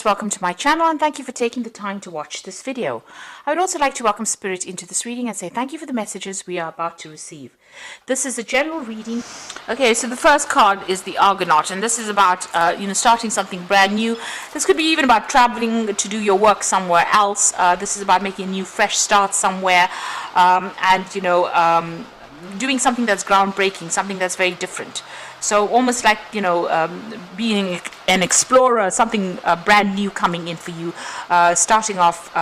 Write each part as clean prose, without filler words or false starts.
Welcome to my channel and thank you for taking the time to watch this video. I would also like to welcome Spirit into this reading and say thank you for the messages we are about to receive. This is a general reading. Okay, so the first card is the Argonaut, and this is about starting something brand new. This could be even about traveling to do your work somewhere else. This is about making a new fresh start somewhere, doing something that's groundbreaking, something that's very different. So almost like, being an explorer, something brand new coming in for you, starting off,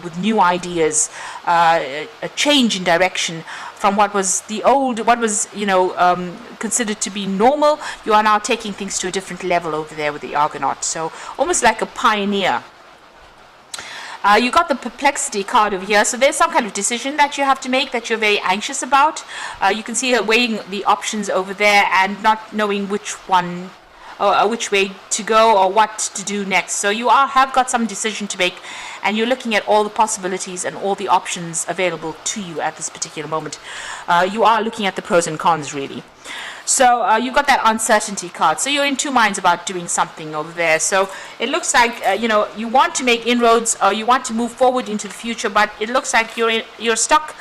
with new ideas, a change in direction from what was considered to be normal. You are now taking things to a different level over there with the Argonaut. So almost like a pioneer. You got the Perplexity card over here, so there's some kind of decision that you have to make that you're very anxious about. You can see her weighing the options over there and not knowing which one, or which way to go or what to do next. So you have got some decision to make, and you're looking at all the possibilities and all the options available to you at this particular moment. You are looking at the pros and cons, really. So you've got that uncertainty card. So you're in two minds about doing something over there. So it looks like you want to make inroads, or you want to move forward into the future, but it looks like you're stuck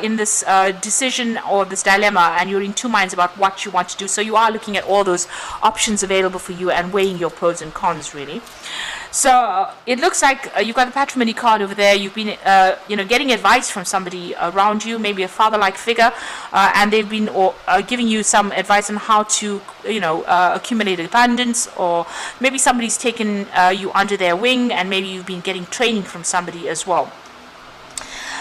in this decision or this dilemma, and you're in two minds about what you want to do. So you are looking at all those options available for you and weighing your pros and cons, really. So it looks like you've got the Patrimony card over there. You've been getting advice from somebody around you, maybe a father-like figure, and they've been giving you some advice on how to accumulate abundance, or maybe somebody's taken you under their wing, and maybe you've been getting training from somebody as well.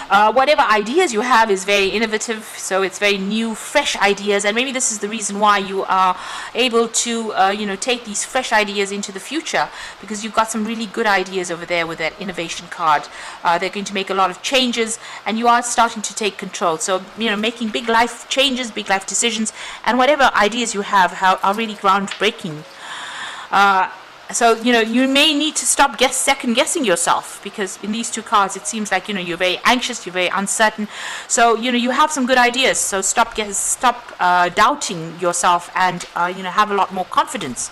Whatever ideas you have is very innovative, so it's very new, fresh ideas, and maybe this is the reason why you are able to take these fresh ideas into the future, because you've got some really good ideas over there with that innovation card. They're going to make a lot of changes, and you are starting to take control. So making big life changes, big life decisions, and whatever ideas you have are really groundbreaking. So you may need to stop second guessing yourself, because in these two cards it seems like you're very anxious, you're very uncertain. So you have some good ideas. So stop doubting yourself, and have a lot more confidence.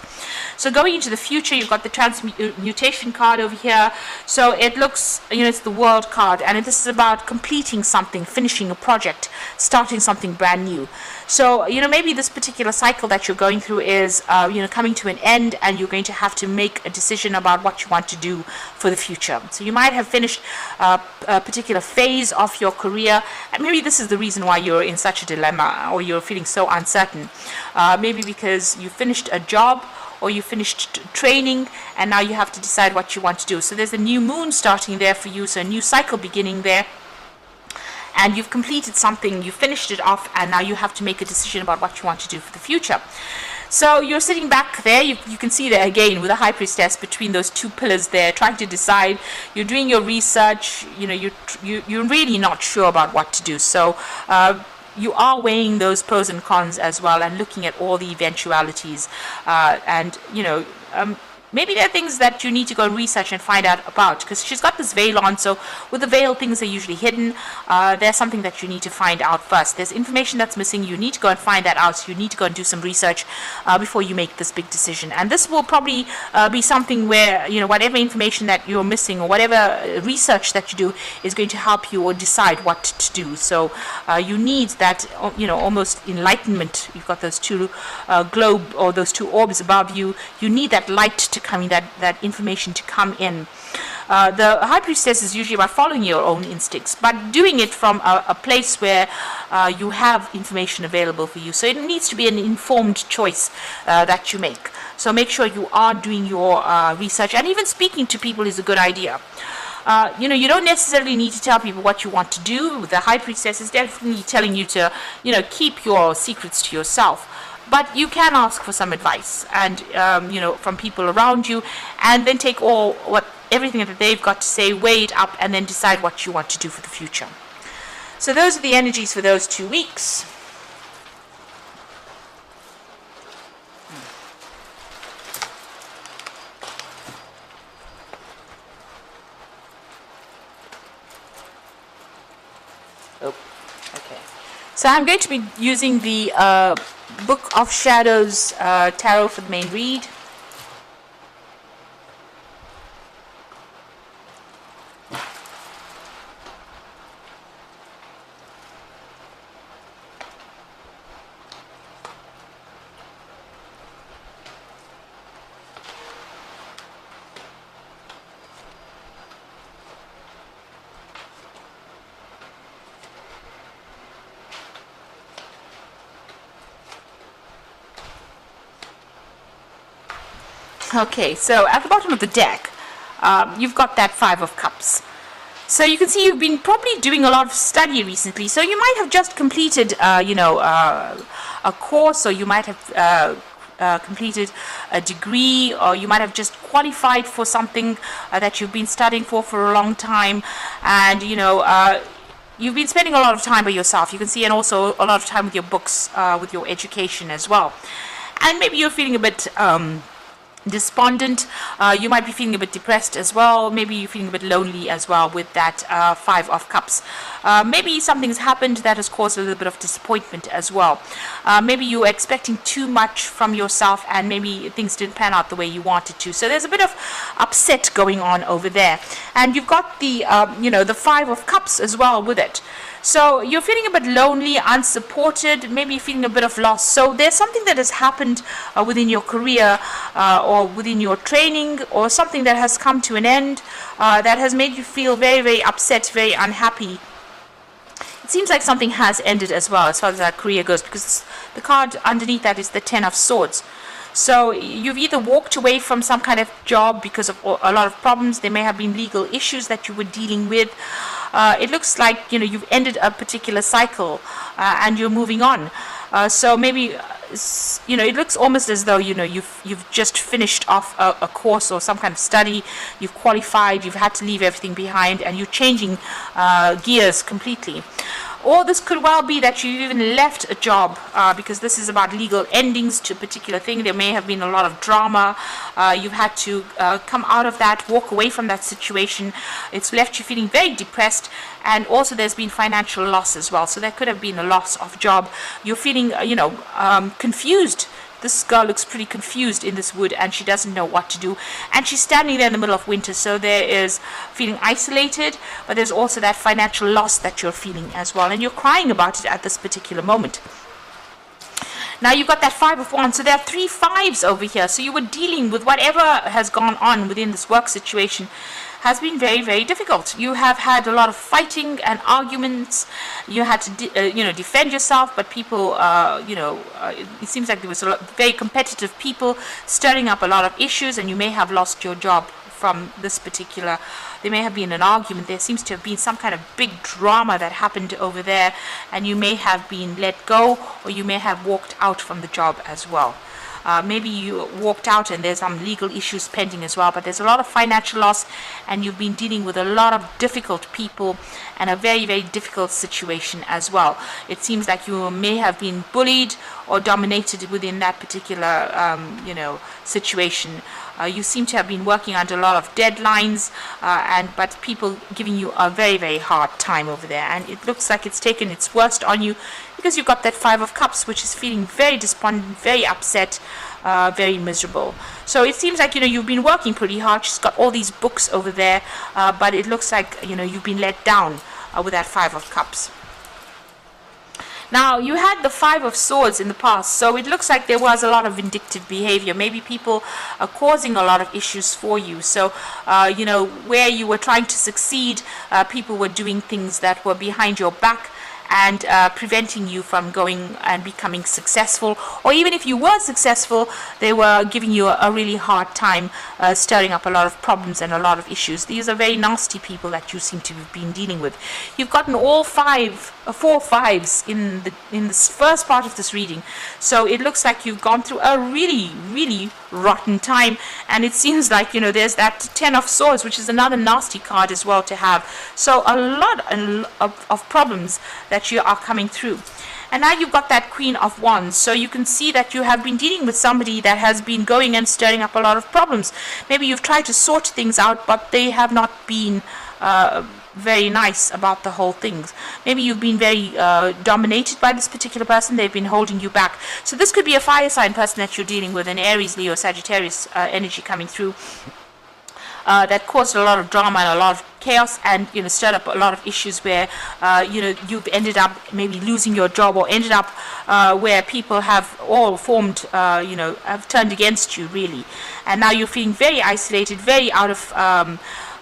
So going into the future, you've got the Transmutation card over here. So it looks it's the World card, and this is about completing something, finishing a project, starting something brand new. So maybe this particular cycle that you're going through is coming to an end, and you're going to have to make a decision about what you want to do for the future. So you might have finished a particular phase of your career, and maybe this is the reason why you're in such a dilemma, or you're feeling so uncertain. Maybe because you finished a job, or you finished training, and now you have to decide what you want to do. So there's a new moon starting there for you, so a new cycle beginning there. And you've completed something, you finished it off, and now you have to make a decision about what you want to do for the future. So you're sitting back there, you can see there again with the High Priestess between those two pillars there, trying to decide. You're doing your research, you're really not sure about what to do. So you are weighing those pros and cons as well, and looking at all the eventualities, maybe there are things that you need to go and research and find out about, because she's got this veil on. So with the veil, things are usually hidden. There's something that you need to find out first. There's information that's missing. You need to go and find that out. So you need to go and do some research before you make this big decision. And this will probably be something where, whatever information that you're missing, or whatever research that you do, is going to help you or decide what to do. So you need that, almost enlightenment. You've got those two globe, or those two orbs above you. You need that light to come, that information to come in. The High Priestess is usually about following your own instincts, but doing it from a place where you have information available for you. So it needs to be an informed choice that you make. So make sure you are doing your research, and even speaking to people is a good idea. You don't necessarily need to tell people what you want to do. The High Priestess is definitely telling you to, keep your secrets to yourself. But you can ask for some advice, and from people around you, and then take everything that they've got to say, weigh it up, and then decide what you want to do for the future. So those are the energies for those 2 weeks. Okay. So I'm going to be using the Book of Shadows Tarot for the main read. Okay, so at the bottom of the deck, you've got that Five of Cups. So you can see you've been probably doing a lot of study recently. So you might have just completed, a course, or you might have completed a degree, or you might have just qualified for something that you've been studying for a long time, and you've been spending a lot of time by yourself. You can see, and also a lot of time with your books, with your education as well. And maybe you're feeling a bit despondent. You might be feeling a bit depressed as well. Maybe you're feeling a bit lonely as well with that Five of Cups. Maybe something's happened that has caused a little bit of disappointment as well. Maybe you were expecting too much from yourself, and maybe things didn't pan out the way you wanted to. So there's a bit of upset going on over there. And you've got the the Five of Cups as well with it. So you're feeling a bit lonely, unsupported, maybe feeling a bit of loss. So there's something that has happened within your career, or within your training, or something that has come to an end, that has made you feel very, very upset, very unhappy. It seems like something has ended as well, as far as that career goes, because the card underneath that is the Ten of Swords. So you've either walked away from some kind of job because of a lot of problems. There may have been legal issues that you were dealing with. It looks like you've ended a particular cycle, and you're moving on. So maybe it looks almost as though you've just finished off a course or some kind of study. You've qualified. You've had to leave everything behind, and you're changing gears completely. Or this could well be that you even left a job, because this is about legal endings to a particular thing. There may have been a lot of drama. You've had to come out of that, walk away from that situation. It's left you feeling very depressed, and also there's been financial loss as well. So there could have been a loss of job. You're feeling, confused. This girl looks pretty confused in this wood, and she doesn't know what to do. And she's standing there in the middle of winter, so there is feeling isolated, but there's also that financial loss that you're feeling as well. And you're crying about it at this particular moment. Now you've got that Five of Wands, so there are 3 fives over here. So you were dealing with whatever has gone on within this work situation has been very, very difficult. You have had a lot of fighting and arguments. You had to, defend yourself, but people, it seems like there was a lot very competitive people stirring up a lot of issues, and you may have lost your job from this particular. There may have been an argument. There seems to have been some kind of big drama that happened over there, and you may have been let go, or you may have walked out from the job as well. Maybe you walked out and there's some legal issues pending as well, but there's a lot of financial loss, and you've been dealing with a lot of difficult people and a very, very difficult situation as well. It seems like you may have been bullied or dominated within that particular, situation. You seem to have been working under a lot of deadlines, but people giving you a very, very hard time over there, and it looks like it's taken its worst on you, because you've got that Five of Cups, which is feeling very despondent, very upset, very miserable. So it seems like you've been working pretty hard. She's got all these books over there, but it looks like you've been let down with that Five of Cups. Now, you had the Five of Swords in the past, so it looks like there was a lot of vindictive behavior. Maybe people are causing a lot of issues for you. So, where you were trying to succeed, people were doing things that were behind your back and preventing you from going and becoming successful. Or even if you were successful, they were giving you a really hard time, stirring up a lot of problems and a lot of issues. These are very nasty people that you seem to have been dealing with. You've gotten all 4 fives in this first part of this reading. So it looks like you've gone through a really, really rotten time, and it seems like there's that Ten of Swords, which is another nasty card as well to have. So a lot of problems that you are coming through. And now you've got that Queen of Wands, so you can see that you have been dealing with somebody that has been going and stirring up a lot of problems. Maybe you've tried to sort things out, but they have not been very nice about the whole things. Maybe you've been very dominated by this particular person. They've been holding you back. So this could be a fire sign person that you're dealing with, an Aries, Leo, Sagittarius energy coming through, that caused a lot of drama and a lot of chaos, and stirred up a lot of issues where you've ended up maybe losing your job, or ended up where people have all formed, have turned against you really, and now you're feeling very isolated, very out of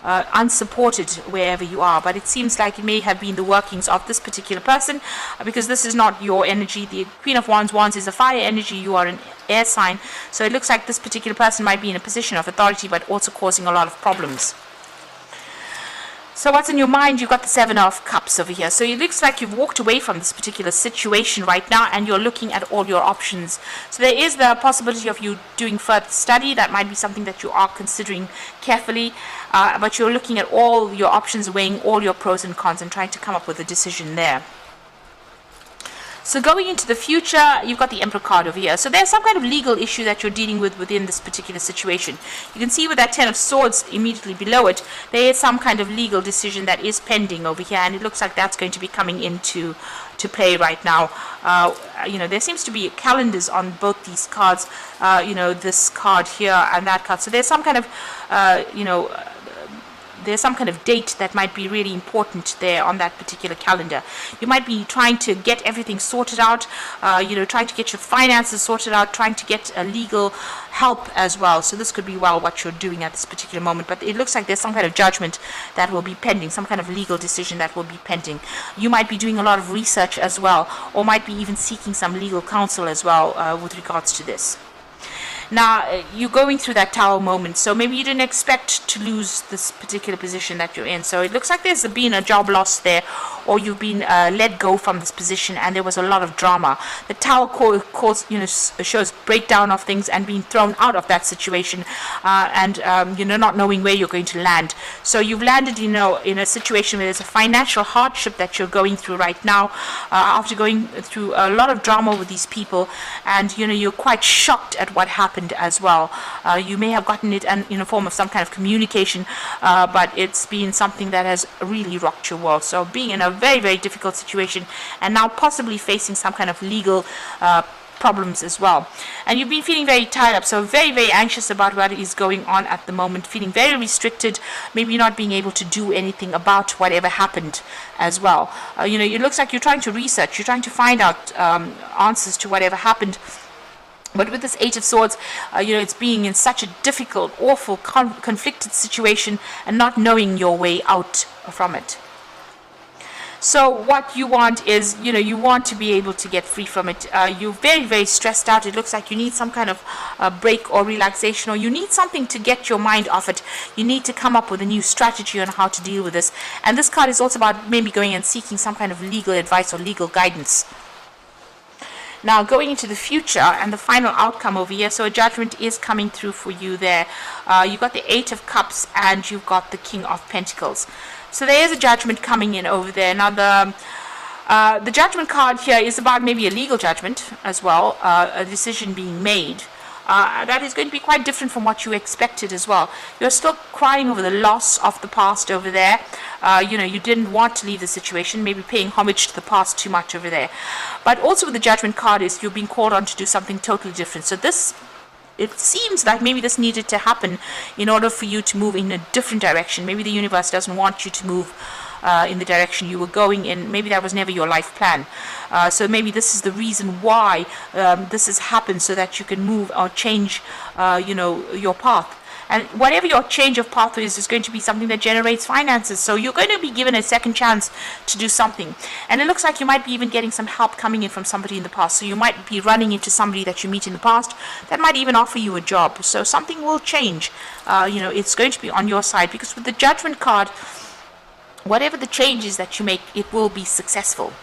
unsupported wherever you are. But it seems like it may have been the workings of this particular person, because this is not your energy. The Queen of Wands is a fire energy. You are an air sign, so it looks like this particular person might be in a position of authority, but also causing a lot of problems. So what's in your mind? You've got the Seven of Cups over here. So it looks like you've walked away from this particular situation right now, and you're looking at all your options. So there is the possibility of you doing further study. That might be something that you are considering carefully, but you're looking at all your options, weighing all your pros and cons, and trying to come up with a decision there. So going into the future, you've got the Emperor card over here. So there's some kind of legal issue that you're dealing with within this particular situation. You can see with that Ten of Swords immediately below it, there is some kind of legal decision that is pending over here, and it looks like that's going to be coming into play right now. There seems to be calendars on both these cards, this card here and that card. So there's some kind of, there's some kind of date that might be really important there on that particular calendar. You might be trying to get everything sorted out, trying to get your finances sorted out, trying to get legal help as well. So this could be what you're doing at this particular moment. But it looks like there's some kind of judgment that will be pending, some kind of legal decision that will be pending. You might be doing a lot of research as well, or might be even seeking some legal counsel as well with regards to this. Now, you're going through that Tower moment, so maybe you didn't expect to lose this particular position that you're in. So it looks like there's been a job loss there, or you've been let go from this position, and there was a lot of drama. The Tower shows breakdown of things and being thrown out of that situation, and not knowing where you're going to land. So you've landed, in a situation where there's a financial hardship that you're going through right now, after going through a lot of drama with these people, and you're quite shocked at what happened as well. You may have gotten it in a form of some kind of communication, but it's been something that has really rocked your world. So being in a very, very difficult situation, and now possibly facing some kind of legal problems as well. And you've been feeling very tied up, so very, very anxious about what is going on at the moment, feeling very restricted, maybe not being able to do anything about whatever happened as well. It looks like you're trying to research, you're trying to find out answers to whatever happened. But with this Eight of Swords, it's being in such a difficult, awful, conflicted situation and not knowing your way out from it. So what you want is, you want to be able to get free from it. You're very, very stressed out. It looks like you need some kind of break or relaxation, or you need something to get your mind off it. You need to come up with a new strategy on how to deal with this. And this card is also about maybe going and seeking some kind of legal advice or legal guidance. Now, going into the future and the final outcome over here, so a judgment is coming through for you there. You've got the Eight of Cups and you've got the King of Pentacles. So there is a judgment coming in over there. Now, the judgment card here is about maybe a legal judgment as well, a decision being made. That is going to be quite different from what you expected as well. You're still crying over the loss of the past over there. You didn't want to leave the situation, maybe paying homage to the past too much over there. But also with the judgment card is you're being called on to do something totally different. So it seems like maybe this needed to happen in order for you to move in a different direction. Maybe the universe doesn't want you to move in the direction you were going in. Maybe that was never your life plan. So maybe this is the reason why this has happened, so that you can move or change, your path. And whatever your change of path is going to be something that generates finances. So you're going to be given a second chance to do something. And it looks like you might be even getting some help coming in from somebody in the past. So you might be running into somebody that you meet in the past that might even offer you a job. So something will change. It's going to be on your side, because with the Judgment card, whatever the changes that you make, it will be successful.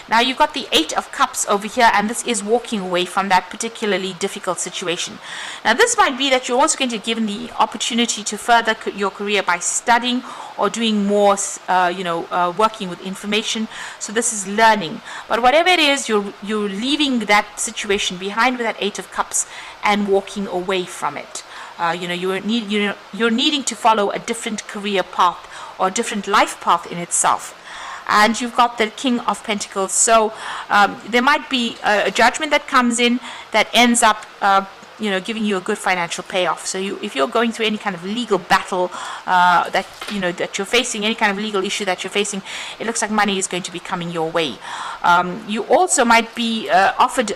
Now you've got the Eight of Cups over here, and this is walking away from that particularly difficult situation. Now this might be that you're also going to be given the opportunity to further your career by studying or doing more, working with information. So this is learning. But whatever it is, you're leaving that situation behind with that Eight of Cups and walking away from it. You're needing to follow a different career path or a different life path in itself. And you've got the King of Pentacles. So there might be a judgment that comes in that ends up giving you a good financial payoff. So if you're going through any kind of legal battle that you're facing, any kind of legal issue that you're facing, it looks like money is going to be coming your way. You also might be offered,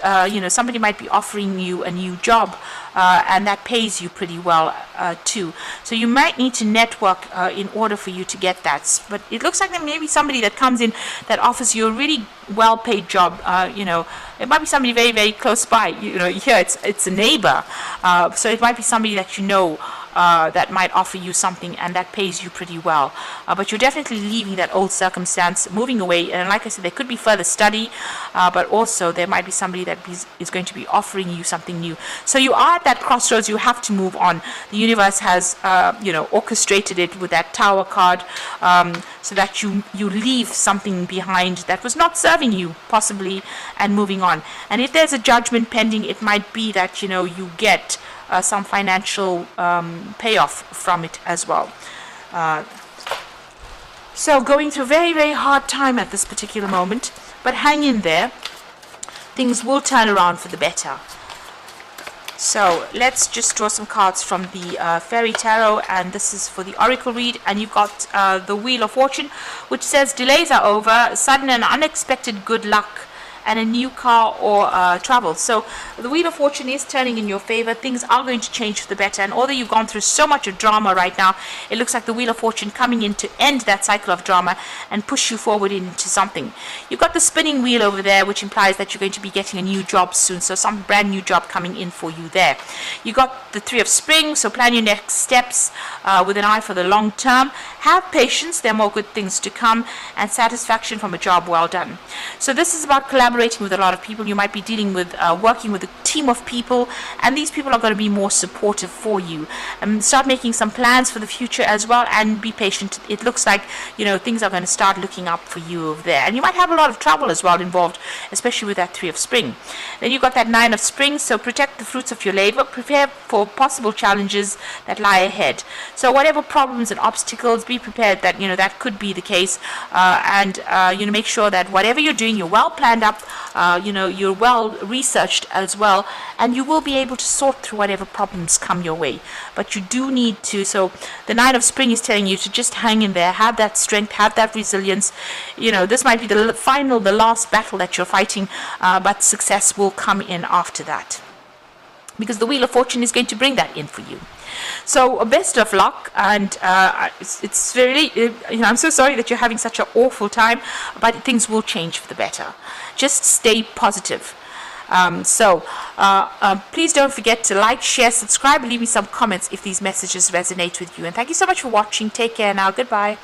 somebody might be offering you a new job, and that pays you pretty well too. So you might need to network in order for you to get that. But it looks like there may be somebody that comes in that offers you a really well-paid job. It might be somebody very, very close by. Here it's a neighbor, so it might be somebody that you know. That might offer you something and that pays you pretty well, but you're definitely leaving that old circumstance, moving away. And like I said, there could be further study, but also there might be somebody that is going to be offering you something new. So you are at that crossroads. You have to move on. The universe has orchestrated it with that Tower card, so that you leave something behind that was not serving you possibly, and moving on. And if there's a judgment pending, it might be that you get some financial payoff from it as well. So going through a very, very hard time at this particular moment, but hang in there. Things will turn around for the better. So let's just draw some cards from the Fairy Tarot, and this is for the Oracle read. And you've got the Wheel of Fortune, which says delays are over, sudden and unexpected good luck, and a new car or travel. So the Wheel of Fortune is turning in your favor. Things are going to change for the better. And although you've gone through so much of drama right now, it looks like the Wheel of Fortune coming in to end that cycle of drama and push you forward into something. You've got the spinning wheel over there, which implies that you're going to be getting a new job soon. So some brand new job coming in for you there. You got the Three of Spring, so plan your next steps with an eye for the long term. Have patience, there are more good things to come, and satisfaction from a job well done. So this is about collaborating with a lot of people. You might be dealing with working with a team of people, and these people are going to be more supportive for you. Start making some plans for the future as well, and be patient. It looks like things are going to start looking up for you over there, and you might have a lot of trouble as well involved, especially with that Three of Spring. Then you've got that Nine of Spring, so protect the fruits of your labor, prepare for possible challenges that lie ahead. So whatever problems and obstacles, be prepared that that could be the case, and make sure that whatever you're doing, you're well planned up, you're well researched as well, and you will be able to sort through whatever problems come your way. But you do need to, so the Nine of Spring is telling you to just hang in there, have that strength, have that resilience. This might be the last battle that you're fighting, but success will come in after that, because the Wheel of Fortune is going to bring that in for you. So best of luck, and it's really, I'm so sorry that you're having such an awful time, but things will change for the better. Just stay positive. Please don't forget to like, share, subscribe, and leave me some comments if these messages resonate with you. And thank you so much for watching. Take care now. Goodbye.